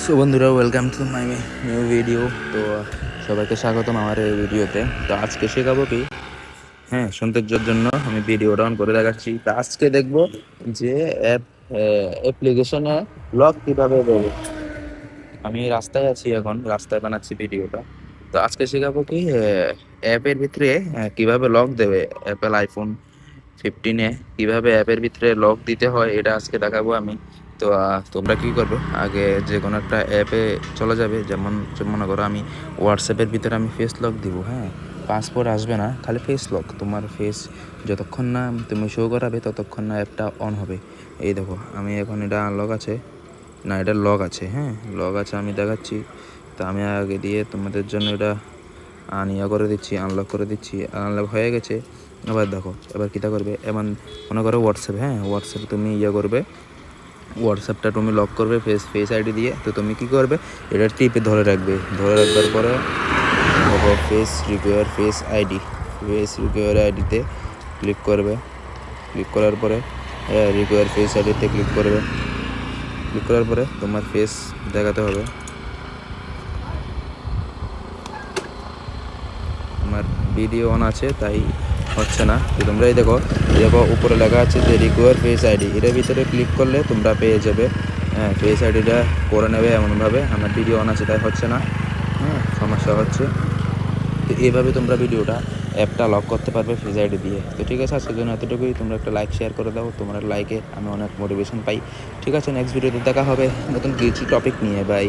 So বন্ধুরা, welcome to my new video. তো সবাইকে স্বাগতম আমার এই ভিডিওতে। তো আজকে শেখাবো কি, হ্যাঁ, সৌন্দর্যের জন্য আমি ভিডিও অন করে দেখাচ্ছি। তো আজকে দেখবো যে অ্যাপ্লিকেশনে লক কিভাবে দেবো। আমি রাস্তায় আছি, এখন রাস্তায় বানাচ্ছি ভিডিওটা। তো আজকে শেখাবো কি, অ্যাপের ভিতরে কিভাবে লক দেবে। অ্যাপেল আইফোন 15-এ কিভাবে অ্যাপের ভিতরে লক দিতে হয় এটা আজকে দেখাবো আমি। তো তোমরা কি করবে, আগে যে কোনো একটা অ্যাপে চলে যাবে। যেমন মনে করো আমি হোয়াটসঅ্যাপের ভিতরে আমি ফেস লক দিব, হ্যাঁ। পাসপোর্ট আসবে না, খালি ফেস লক। তোমার ফেস যতক্ষণ না তুমি শো করাবে ততক্ষণ না অ্যাপটা অন হবে। এই দেখো, আমি এখন এটা আনলক আছে না, এটা লক আছে, হ্যাঁ, লক আছে, আমি দেখাচ্ছি। তো আমি আগে দিয়ে তোমাদের জন্য এটা করে দিচ্ছি, আনলক করে দিচ্ছি। আনলক হয়ে গেছে। এবার দেখো, এবার কীটা করবে। এমন মনে করো হোয়াটসঅ্যাপ, হ্যাঁ, হোয়াটসঅ্যাপ তুমি করবে, হোয়াটসঅ্যাপটা তুমি লক করবে ফেস আইডি দিয়ে। তো তুমি কি করবে, এটা টিপে ধরে রাখবে। ধরে রাখবার পরে দেখো ফেস রিকোয়ার আইডিতে ক্লিক করবে। ক্লিক করার পরে রিকোয়ার ফেস আইডিতে ক্লিক করবে। ক্লিক করার পরে তোমার ফেস দেখাতে হবে। আমার ভিডিও অন আছে তাই হচ্ছে না। তো তোমরা এই দেখো, উপরে লেখা আছে যে রিকোয়ার ফেস আইডি, এটার ভিতরে ক্লিক করলে তোমরা পেয়ে যাবে। হ্যাঁ, ফেস আইডিটা করে নেবে এমনভাবে। আমার ভিডিও অন আছে তাই হচ্ছে না, হ্যাঁ, সমস্যা হচ্ছে। তো এইভাবে তোমরা ভিডিওটা অ্যাপটা লক করতে পারবে ফেস আইডি দিয়ে। তো ঠিক আছে, আজকের জন্য এতটুকুই। তোমরা একটা লাইক শেয়ার করে দাও, তোমার লাইকে আমি অনেক মোটিভেশন পাই। ঠিক আছে, নেক্সট ভিডিওতে দেখা হবে নতুন কিছু টপিক নিয়ে। বাই।